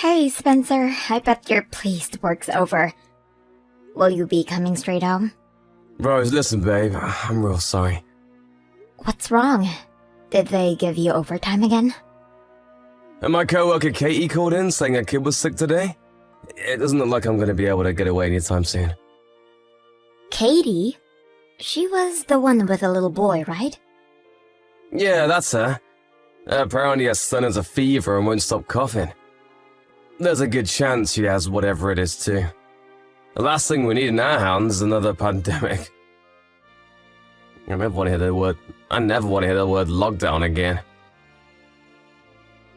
Hey, Spencer. I bet you're pleased work's over. Will you be coming straight home? Rose, listen, babe. I'm real sorry. What's wrong? Did they give you overtime again? And my coworker Katie called in saying her kid was sick today. It doesn't look like I'm going to be able to get away anytime soon. Katie? She was the one with the little boy, right? Yeah, that's her. Apparently her son has a fever and won't stop coughing. There's a good chance she has whatever it is too. The last thing we need in our hands is another pandemic. I never want to hear the word lockdown again.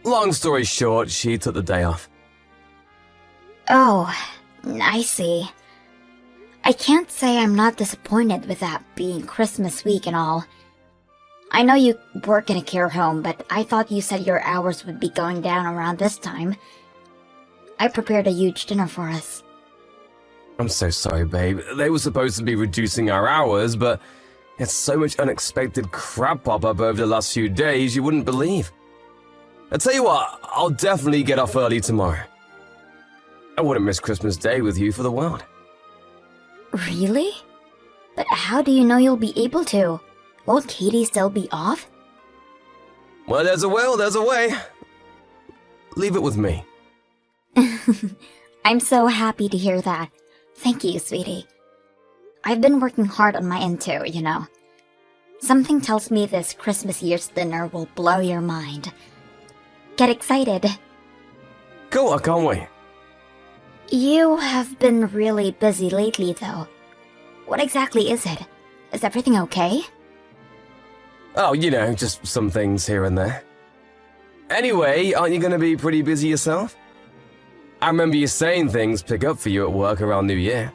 Long story short, she took the day off. Oh, I see. I can't say I'm not disappointed with that being Christmas week and all. I know you work in a care home, but I thought you said your hours would be going down around this time. I prepared a huge dinner for us. I'm so sorry, babe. They were supposed to be reducing our hours, but it's so much unexpected crap pop up over the last few days you wouldn't believe. I tell you what, I'll definitely get off early tomorrow. I wouldn't miss Christmas Day with you for the world. Really? But how do you know you'll be able to? Won't Katie still be off? Well, there's a will, there's a way. Leave it with me. I'm so happy to hear that. Thank you, sweetie. I've been working hard on my end too, you know. Something tells me this Christmas year's dinner will blow your mind. Get excited. Cool, I can't wait. You have been really busy lately, though. What exactly is it? Is everything okay? Oh, you know, just some things here and there. Anyway, aren't you going to be pretty busy yourself? I remember you saying things pick up for you at work around New Year.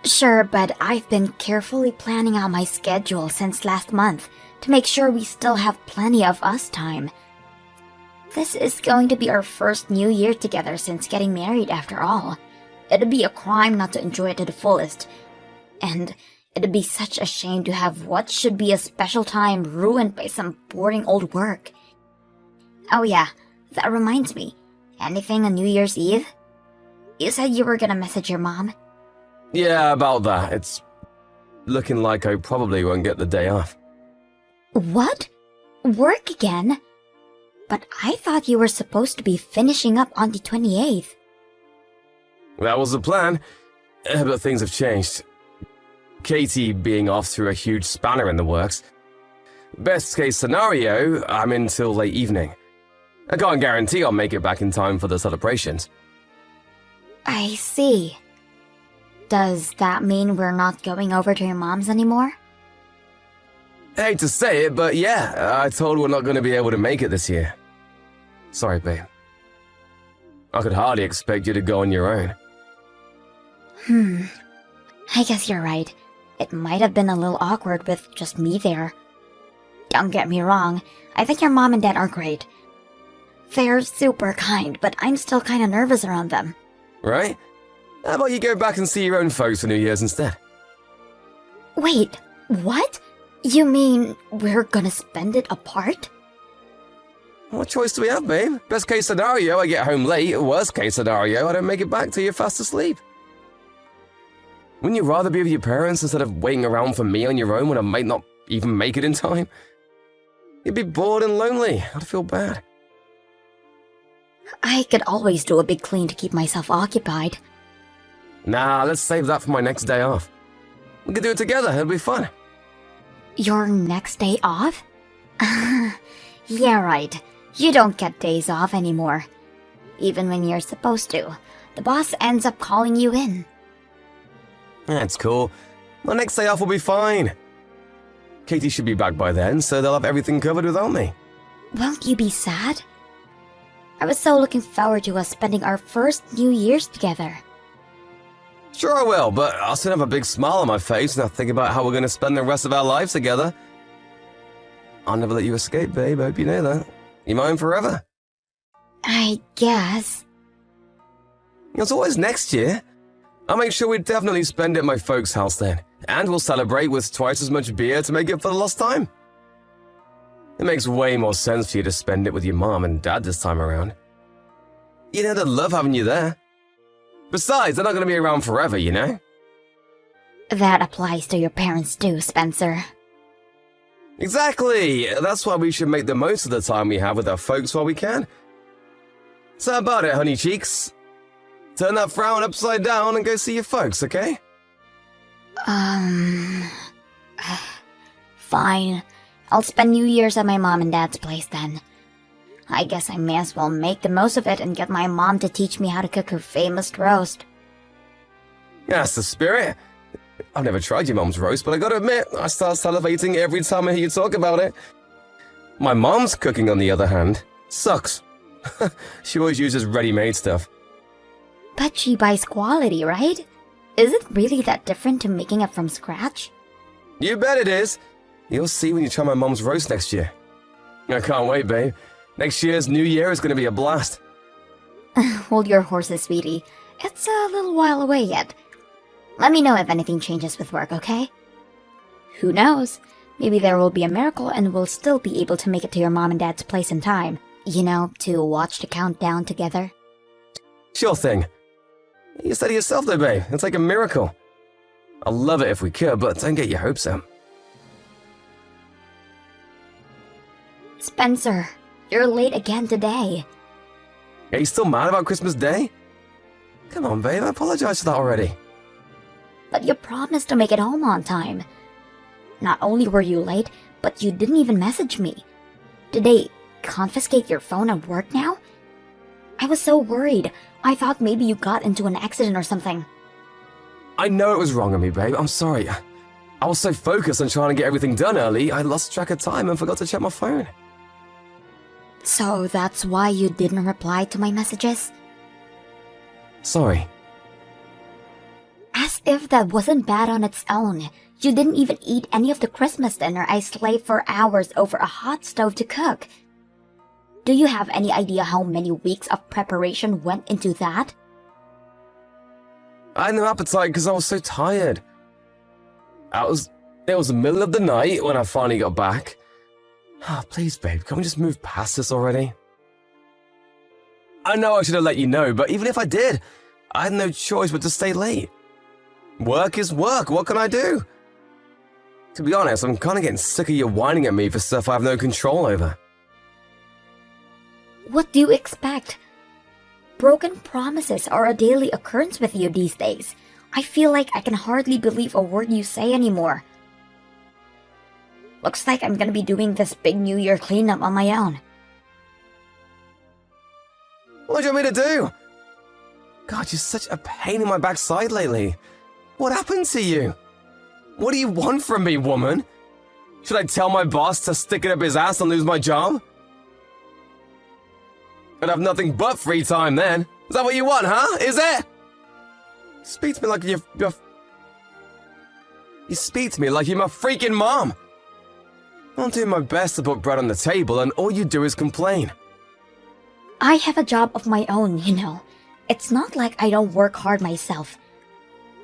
Sure, but I've been carefully planning out my schedule since last month to make sure we still have plenty of us time. This is going to be our first New Year together since getting married after all. It'd be a crime not to enjoy it to the fullest. And it'd be such a shame to have what should be a special time ruined by some boring old work. Oh yeah, that reminds me. Anything on New Year's Eve? You said you were gonna message your mom? Yeah, about that. It's looking like I probably won't get the day off. What? Work again? But I thought you were supposed to be finishing up on the 28th. That was the plan, but things have changed. Katie being off threw a huge spanner in the works. Best case scenario, I'm in till late evening. I can't guarantee I'll make it back in time for the celebrations. I see. Does that mean we're not going over to your mom's anymore? I hate to say it, but yeah, I told her we're not going to be able to make it this year. Sorry, babe. I could hardly expect you to go on your own. I guess you're right. It might have been a little awkward with just me there. Don't get me wrong, I think your mom and dad are great. They're super kind, but I'm still kinda nervous around them. Right? How about you go back and see your own folks for New Year's instead? Wait, what? You mean we're gonna spend it apart? What choice do we have, babe? Best case scenario, I get home late. Worst case scenario, I don't make it back till you're fast asleep. Wouldn't you rather be with your parents instead of waiting around for me on your own when I might not even make it in time? You'd be bored and lonely. I'd feel bad. I could always do a big clean to keep myself occupied. Nah, let's save that for my next day off. We could do it together, it'll be fun. Your next day off? Yeah, right. You don't get days off anymore. Even when you're supposed to. The boss ends up calling you in. That's cool. My next day off will be fine. Katie should be back by then, so they'll have everything covered without me. Won't you be sad? I was so looking forward to us spending our first New Year's together. Sure I will, but I'll still have a big smile on my face when I think about how we're going to spend the rest of our lives together. I'll never let you escape, babe. I hope you know that. You're mine forever. I guess. It's always next year. I'll make sure we definitely spend it at my folks' house then. And we'll celebrate with twice as much beer to make up for the lost time. It makes way more sense for you to spend it with your mom and dad this time around. You know, they'd love having you there. Besides, they're not going to be around forever, you know? That applies to your parents too, Spencer. Exactly! That's why we should make the most of the time we have with our folks while we can. So how about it, honey cheeks? Turn that frown upside down and go see your folks, okay? Fine. I'll spend New Year's at my mom and dad's place then. I guess I may as well make the most of it and get my mom to teach me how to cook her famous roast. That's the spirit. I've never tried your mom's roast, but I gotta admit, I start salivating every time I hear you talk about it. My mom's cooking, on the other hand, sucks. She always uses ready-made stuff. But she buys quality, right? Is it really that different to making it from scratch? You bet it is. You'll see when you try my mom's roast next year. I can't wait, babe. Next year's New Year is gonna be a blast. Hold your horses, sweetie. It's a little while away yet. Let me know if anything changes with work, okay? Who knows? Maybe there will be a miracle and we'll still be able to make it to your mom and dad's place in time. You know, to watch the countdown together. Sure thing. You said it yourself though, babe. It's like a miracle. I'd love it if we could, but don't get your hopes up. Spencer, you're late again today. Are you still mad about Christmas Day? Come on, babe. I apologize for that already. But you promised to make it home on time. Not only were you late, but you didn't even message me. Did they confiscate your phone at work now? I was so worried. I thought maybe you got into an accident or something. I know it was wrong of me, babe. I'm sorry. I was so focused on trying to get everything done early, I lost track of time and forgot to check my phone. So that's why you didn't reply to my messages? Sorry. As if that wasn't bad on its own. You didn't even eat any of the Christmas dinner I slaved for hours over a hot stove to cook. Do you have any idea how many weeks of preparation went into that? I had no appetite because I was so tired. It was the middle of the night when I finally got back. Please, babe, can we just move past this already? I know I should have let you know, but even if I did, I had no choice but to stay late. Work is work, what can I do? To be honest, I'm kind of getting sick of you whining at me for stuff I have no control over. What do you expect? Broken promises are a daily occurrence with you these days. I feel like I can hardly believe a word you say anymore. Looks like I'm gonna be doing this big New Year cleanup on my own. What do you want me to do? God, you're such a pain in my backside lately. What happened to you? What do you want from me, woman? Should I tell my boss to stick it up his ass and lose my job? I'd have nothing but free time then. Is that what you want, huh? Is it? Speak to me like you're... You speak to me like you're my freaking mom. I'm doing my best to put bread on the table and all you do is complain. I have a job of my own, you know. It's not like I don't work hard myself.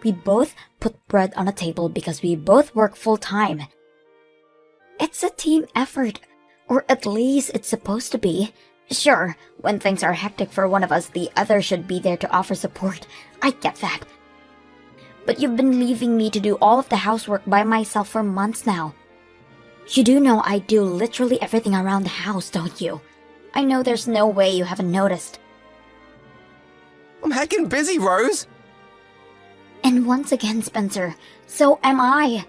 We both put bread on the table because we both work full-time. It's a team effort, or at least it's supposed to be. Sure, when things are hectic for one of us, the other should be there to offer support. I get that. But you've been leaving me to do all of the housework by myself for months now. You do know I do literally everything around the house, don't you? I know there's no way you haven't noticed. I'm heckin' busy, Rose. And once again, Spencer, so am I.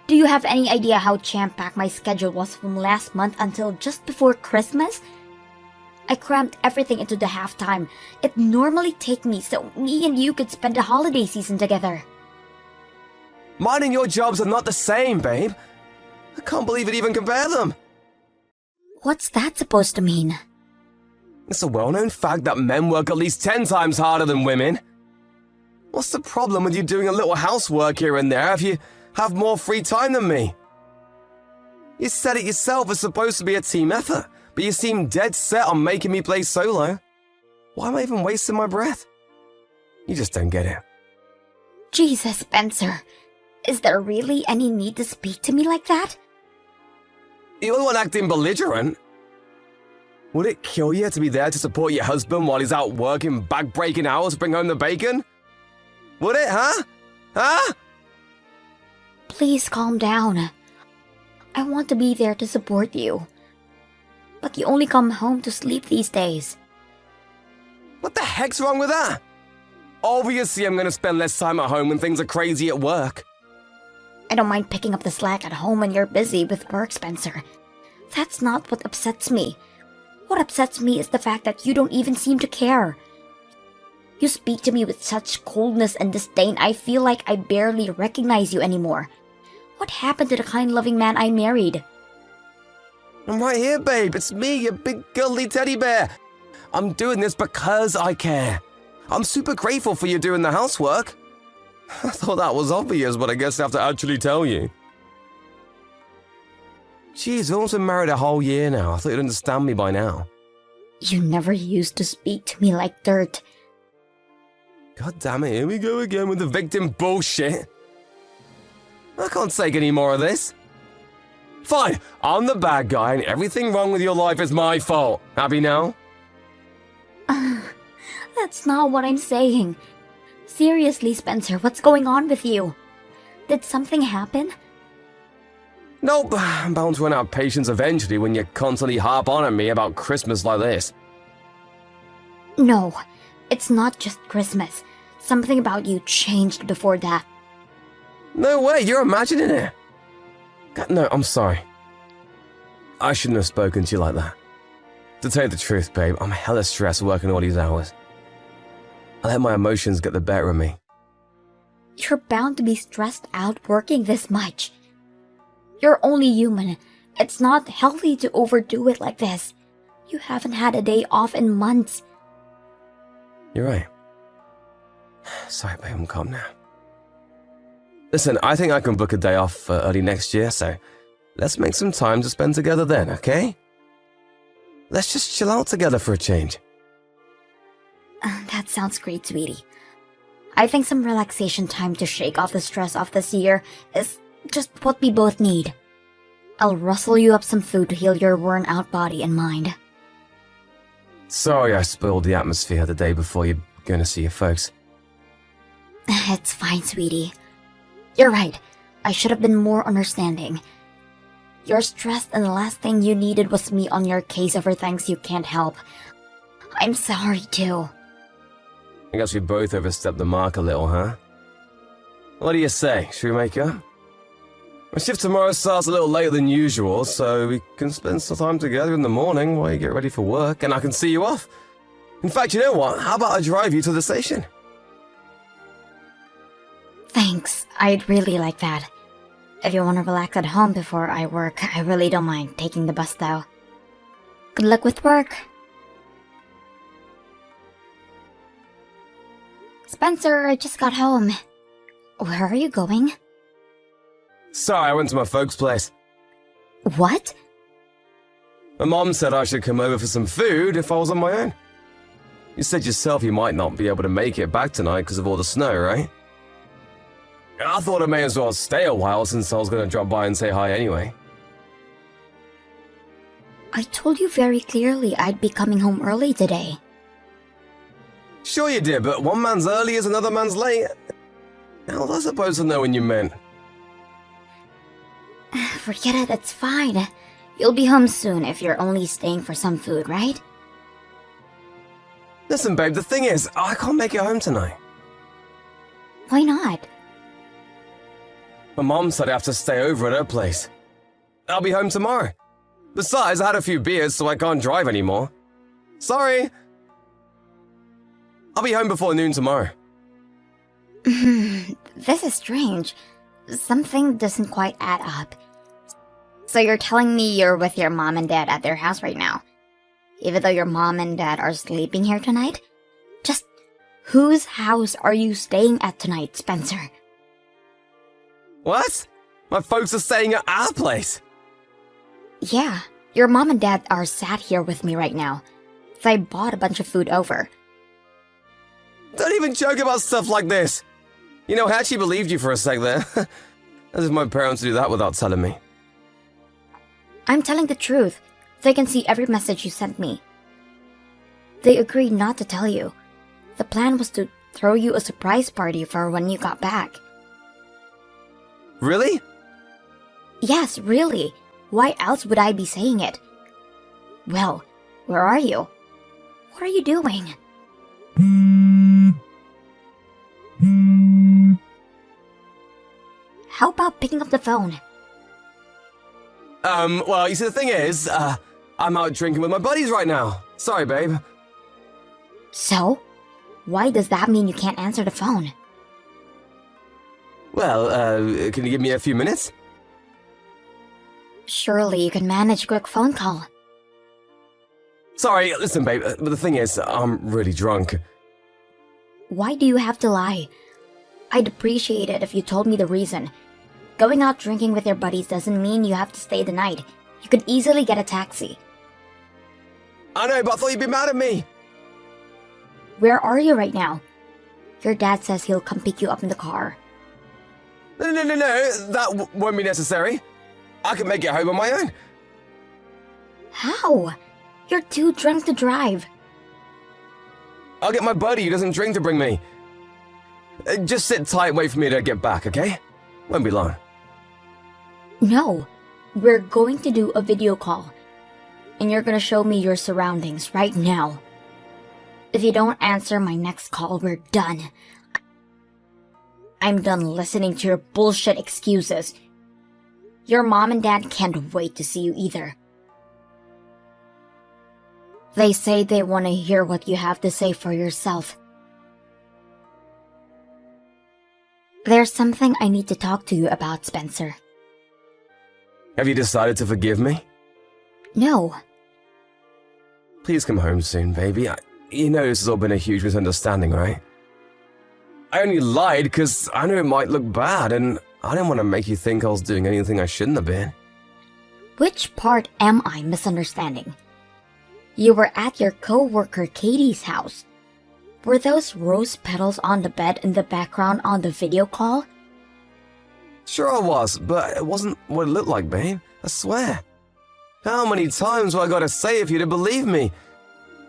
Do you have any idea how jam-packed my schedule was from last month until just before Christmas? I crammed everything into the halftime. It normally takes me so me and you could spend the holiday season together. Mine and your jobs are not the same, babe. I can't believe it even compare them. What's that supposed to mean? It's a well-known fact that men work at least 10 times harder than women. What's the problem with you doing a little housework here and there if you have more free time than me? You said it yourself, it's supposed to be a team effort, but you seem dead set on making me play solo. Why am I even wasting my breath? You just don't get it. Jesus, Spencer. Is there really any need to speak to me like that? You're the one acting belligerent. Would it kill you to be there to support your husband while he's out working back-breaking hours to bring home the bacon? Would it, huh? Huh? Please calm down. I want to be there to support you. But you only come home to sleep these days. What the heck's wrong with that? Obviously, I'm gonna spend less time at home when things are crazy at work. I don't mind picking up the slack at home when you're busy with work, Spencer. That's not what upsets me. What upsets me is the fact that you don't even seem to care. You speak to me with such coldness and disdain, I feel like I barely recognize you anymore. What happened to the kind, loving man I married? I'm right here, babe. It's me, your big girly teddy bear. I'm doing this because I care. I'm super grateful for you doing the housework. I thought that was obvious, but I guess I have to actually tell you. Jeez, we've almost been married a whole year now. I thought you'd understand me by now. You never used to speak to me like dirt. God damn it, here we go again with the victim bullshit. I can't take any more of this. Fine, I'm the bad guy and everything wrong with your life is my fault. Happy now? That's not what I'm saying. Seriously, Spencer, what's going on with you? Did something happen? Nope, I'm bound to run out of patience eventually when you constantly harp on at me about Christmas like this. No, it's not just Christmas. Something about you changed before that. No way, you're imagining it. God, no, I'm sorry. I shouldn't have spoken to you like that. To tell you the truth, babe, I'm hella stressed working all these hours. I let my emotions get the better of me. You're bound to be stressed out working this much. You're only human. It's not healthy to overdo it like this. You haven't had a day off in months. You're right. Sorry, babe, I'm calm now. Listen, I think I can book a day off early next year, so let's make some time to spend together then, okay? Let's just chill out together for a change. That sounds great, sweetie. I think some relaxation time to shake off the stress of this year is just what we both need. I'll rustle you up some food to heal your worn-out body and mind. Sorry I spoiled the atmosphere the day before you're going to see your folks. It's fine, sweetie. You're right. I should have been more understanding. You're stressed and the last thing you needed was me on your case over things you can't help. I'm sorry, too. I guess we both overstepped the mark a little, huh? What do you say? Should we make up? My shift tomorrow starts a little later than usual, so we can spend some time together in the morning while you get ready for work, and I can see you off. In fact, you know what? How about I drive you to the station? Thanks. I'd really like that. If you want to relax at home before I work, I really don't mind taking the bus, though. Good luck with work. Spencer, I just got home. Where are you going? Sorry, I went to my folks' place. What? My mom said I should come over for some food if I was on my own. You said yourself you might not be able to make it back tonight because of all the snow, right? I thought I may as well stay a while since I was going to drop by and say hi anyway. I told you very clearly I'd be coming home early today. Sure you did, but one man's early is another man's late. How was I supposed to know when you meant? Forget it, it's fine. You'll be home soon if you're only staying for some food, right? Listen, babe, the thing is, I can't make it home tonight. Why not? My mom said I have to stay over at her place. I'll be home tomorrow. Besides, I had a few beers, so I can't drive anymore. Sorry. I'll be home before noon tomorrow. This is strange. Something doesn't quite add up. So you're telling me you're with your mom and dad at their house right now? Even though your mom and dad are sleeping here tonight? Just whose house are you staying at tonight, Spencer? What? My folks are staying at our place. Yeah, your mom and dad are sat here with me right now. So I bought a bunch of food over. Don't even joke about stuff like this. You know, I actually believed you for a sec there. As if my parents do that without telling me. I'm telling the truth. They can see every message you sent me. They agreed not to tell you. The plan was to throw you a surprise party for when you got back. Really? Yes, really. Why else would I be saying it? Well, where are you? What are you doing? How about picking up the phone? Well, you see, the thing is, I'm out drinking with my buddies right now. Sorry, babe. So? Why does that mean you can't answer the phone? Well, can you give me a few minutes? Surely you can manage a quick phone call. Sorry, listen, babe, but the thing is, I'm really drunk. Why do you have to lie? I'd appreciate it if you told me the reason. Going out drinking with your buddies doesn't mean you have to stay the night. You could easily get a taxi. I know, but I thought you'd be mad at me. Where are you right now? Your dad says he'll come pick you up in the car. No, that won't be necessary. I can make it home on my own. How? You're too drunk to drive. I'll get my buddy who doesn't drink to bring me. Just sit tight and wait for me to get back, okay? Won't be long. No, we're going to do a video call. And you're gonna show me your surroundings right now. If you don't answer my next call, we're done. I'm done listening to your bullshit excuses. Your mom and dad can't wait to see you either. They say they want to hear what you have to say for yourself. There's something I need to talk to you about, Spencer. Have you decided to forgive me? No. Please come home soon, baby. You know this has all been a huge misunderstanding, right? I only lied because I knew it might look bad, and I didn't want to make you think I was doing anything I shouldn't have been. Which part am I misunderstanding? You were at your co-worker Katie's house. Were those rose petals on the bed in the background on the video call? Sure I was, but it wasn't what it looked like, babe. I swear. How many times have I got to say if you to believe me?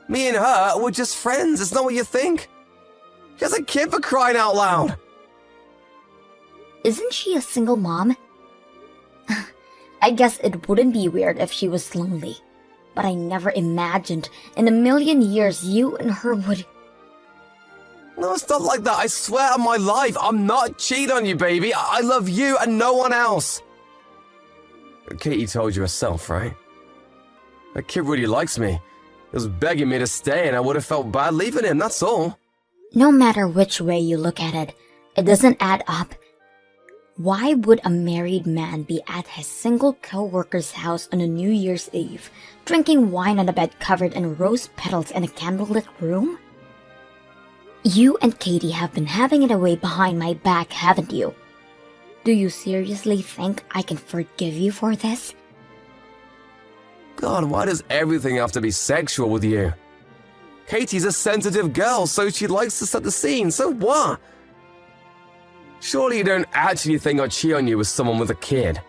Me and her were just friends, it's not what you think. She has a kid, for crying out loud. Isn't she a single mom? I guess it wouldn't be weird if she was lonely. But I never imagined in a million years you and her would... No, it's not like that. I swear on my life, I'm not cheating on you, baby. I love you and no one else. Katie told you herself, right? That kid really likes me. He was begging me to stay and I would have felt bad leaving him, that's all. No matter which way you look at it, it doesn't add up. Why would a married man be at his single co-worker's house on a New Year's Eve, drinking wine on a bed covered in rose petals in a candlelit room? You and Katie have been having it away behind my back, haven't you? Do you seriously think I can forgive you for this? God, why does everything have to be sexual with you? Katie's a sensitive girl, so she likes to set the scene, so what? Surely you don't actually think I'd cheat on you with someone with a kid?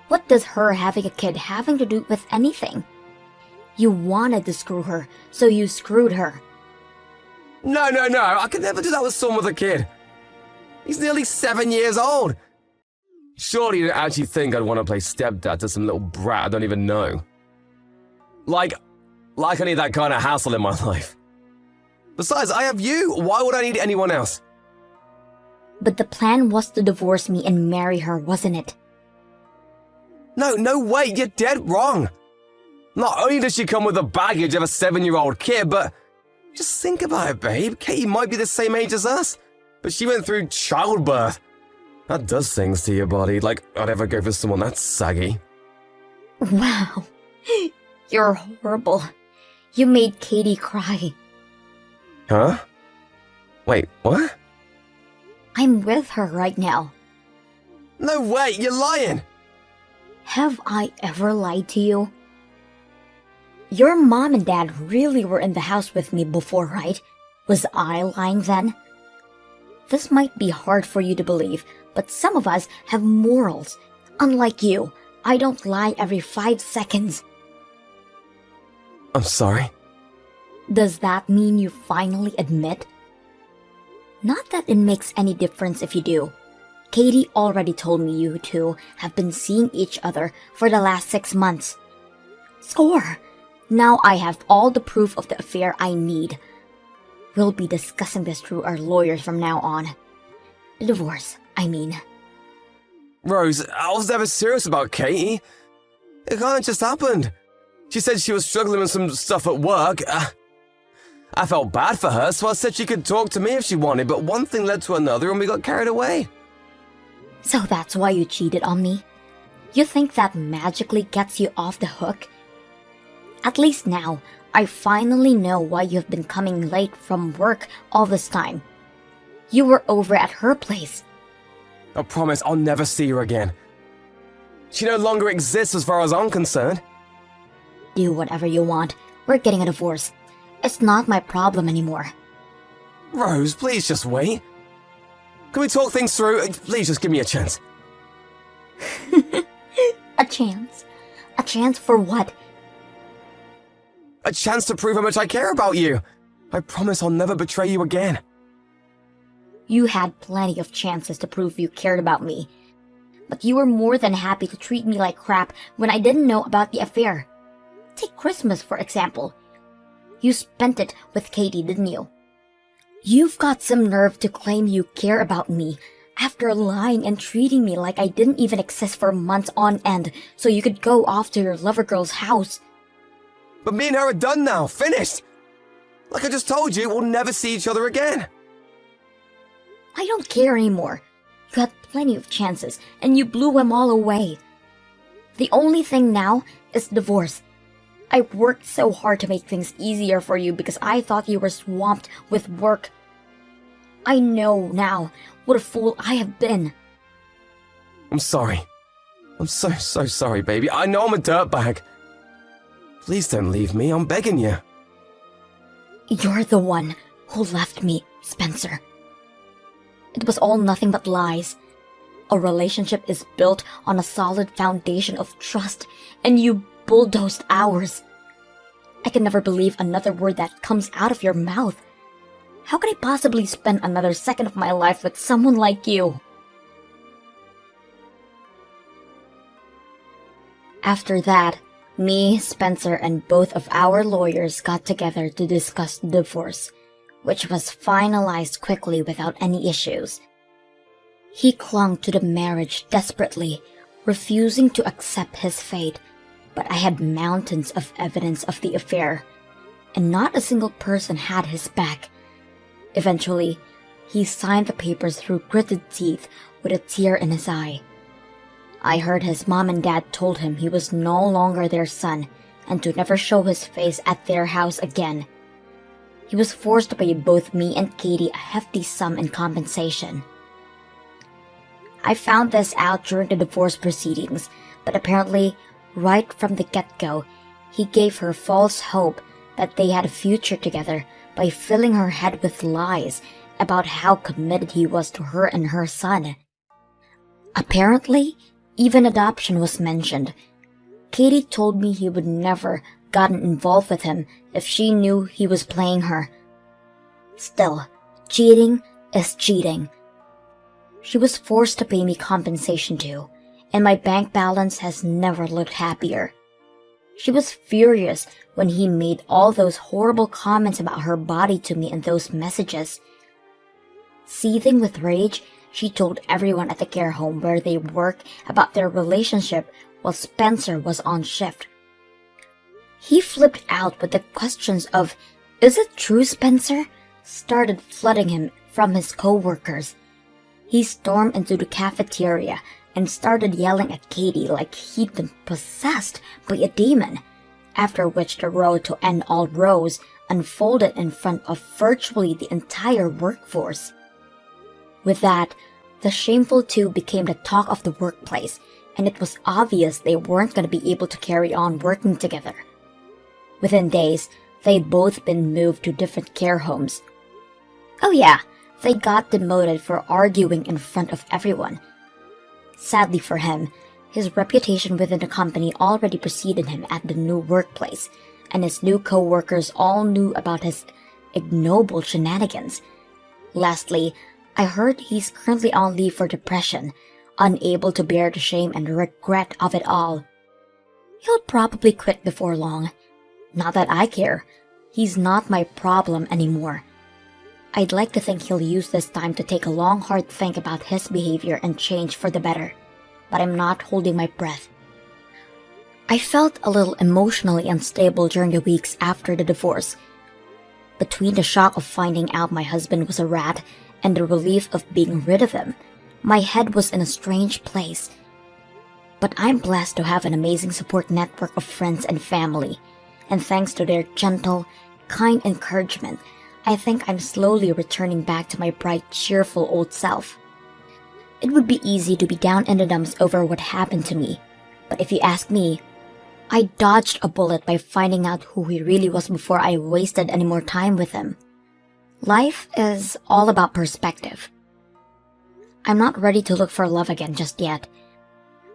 What does her having a kid having to do with anything? You wanted to screw her, so you screwed her. No, I could never do that with someone with a kid. He's nearly 7 years old. Surely you don't actually think I'd want to play stepdad to some little brat I don't even know. Like I need that kind of hassle in my life. Besides, I have you. Why would I need anyone else? But the plan was to divorce me and marry her, wasn't it? No way, you're dead wrong. Not only does she come with the baggage of a 7-year-old kid, but just think about it, babe. Katie might be the same age as us, but she went through childbirth. That does things to your body, like I'd ever go for someone that saggy. Wow, you're horrible. You made Katie cry. Huh? Wait, what? I'm with her right now. No way, you're lying! Have I ever lied to you? Your mom and dad really were in the house with me before, right? Was I lying then? This might be hard for you to believe, but some of us have morals. Unlike you, I don't lie every 5 seconds. I'm sorry. Does that mean you finally admit? Not that it makes any difference if you do. Katie already told me you two have been seeing each other for the last 6 months. Score! Now I have all the proof of the affair I need. We'll be discussing this through our lawyers from now on. The divorce, I mean. Rose, I was never serious about Katie. It kinda just happened. She said she was struggling with some stuff at work. I felt bad for her, so I said she could talk to me if she wanted, but one thing led to another and we got carried away. So that's why you cheated on me? You think that magically gets you off the hook? At least now, I finally know why you've been coming late from work all this time. You were over at her place. I promise I'll never see her again. She no longer exists as far as I'm concerned. Do whatever you want. We're getting a divorce. It's not my problem anymore. Rose, please just wait. Can we talk things through? Please just give me a chance. A chance? A chance for what? A chance to prove how much I care about you. I promise I'll never betray you again. You had plenty of chances to prove you cared about me. But you were more than happy to treat me like crap when I didn't know about the affair. Take Christmas, for example. You spent it with Katie, didn't you? You've got some nerve to claim you care about me after lying and treating me like I didn't even exist for months on end so you could go off to your lover girl's house. But me and her are done now, finished. Like I just told you, we'll never see each other again. I don't care anymore. You had plenty of chances, and you blew them all away. The only thing now is divorce. I worked so hard to make things easier for you because I thought you were swamped with work. I know now what a fool I have been. I'm sorry. I'm so sorry, baby. I know I'm a dirtbag. Please don't leave me, I'm begging you. You're the one who left me, Spencer. It was all nothing but lies. A relationship is built on a solid foundation of trust, and you bulldozed ours. I can never believe another word that comes out of your mouth. How could I possibly spend another second of my life with someone like you? After that, me, Spencer, and both of our lawyers got together to discuss the divorce, which was finalized quickly without any issues. He clung to the marriage desperately, refusing to accept his fate, but I had mountains of evidence of the affair, and not a single person had his back. Eventually, he signed the papers through gritted teeth with a tear in his eye. I heard his mom and dad told him he was no longer their son and to never show his face at their house again. He was forced to pay both me and Katie a hefty sum in compensation. I found this out during the divorce proceedings, but apparently, right from the get-go, he gave her false hope that they had a future together by filling her head with lies about how committed he was to her and her son. Apparently, even adoption was mentioned. Katie told me he would never gotten involved with him if she knew he was playing her. Still, cheating is cheating. She was forced to pay me compensation too, and my bank balance has never looked happier. She was furious when he made all those horrible comments about her body to me in those messages. Seething with rage, she told everyone at the care home where they work about their relationship while Spencer was on shift. He flipped out with the questions of, "Is it true, Spencer?" started flooding him from his co-workers. He stormed into the cafeteria and started yelling at Katie like he'd been possessed by a demon, after which the road to end all rows unfolded in front of virtually the entire workforce. With that, the shameful two became the talk of the workplace, and it was obvious they weren't going to be able to carry on working together. Within days, they'd both been moved to different care homes. Oh yeah, they got demoted for arguing in front of everyone. Sadly for him, His reputation within the company already preceded him at the new workplace, and his new co-workers all knew about his ignoble shenanigans. Lastly, I heard he's currently on leave for depression, unable to bear the shame and regret of it all. He'll probably quit before long. Not that I care. He's not my problem anymore. I'd like to think he'll use this time to take a long, hard think about his behavior and change for the better, but I'm not holding my breath. I felt a little emotionally unstable during the weeks after the divorce. Between the shock of finding out my husband was a rat and the relief of being rid of him, my head was in a strange place. But I'm blessed to have an amazing support network of friends and family, and thanks to their gentle, kind encouragement, I think I'm slowly returning back to my bright, cheerful old self. It would be easy to be down in the dumps over what happened to me, but if you ask me, I dodged a bullet by finding out who he really was before I wasted any more time with him. Life is all about perspective. I'm not ready to look for love again just yet.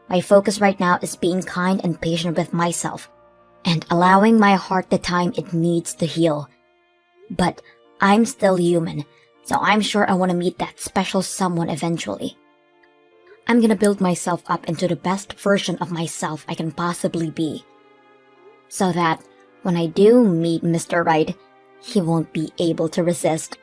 My focus right now is being kind and patient with myself, and allowing my heart the time it needs to heal. But I'm still human, so I'm sure I want to meet that special someone eventually. I'm gonna build myself up into the best version of myself I can possibly be, so that when I do meet Mr. Right, he won't be able to resist.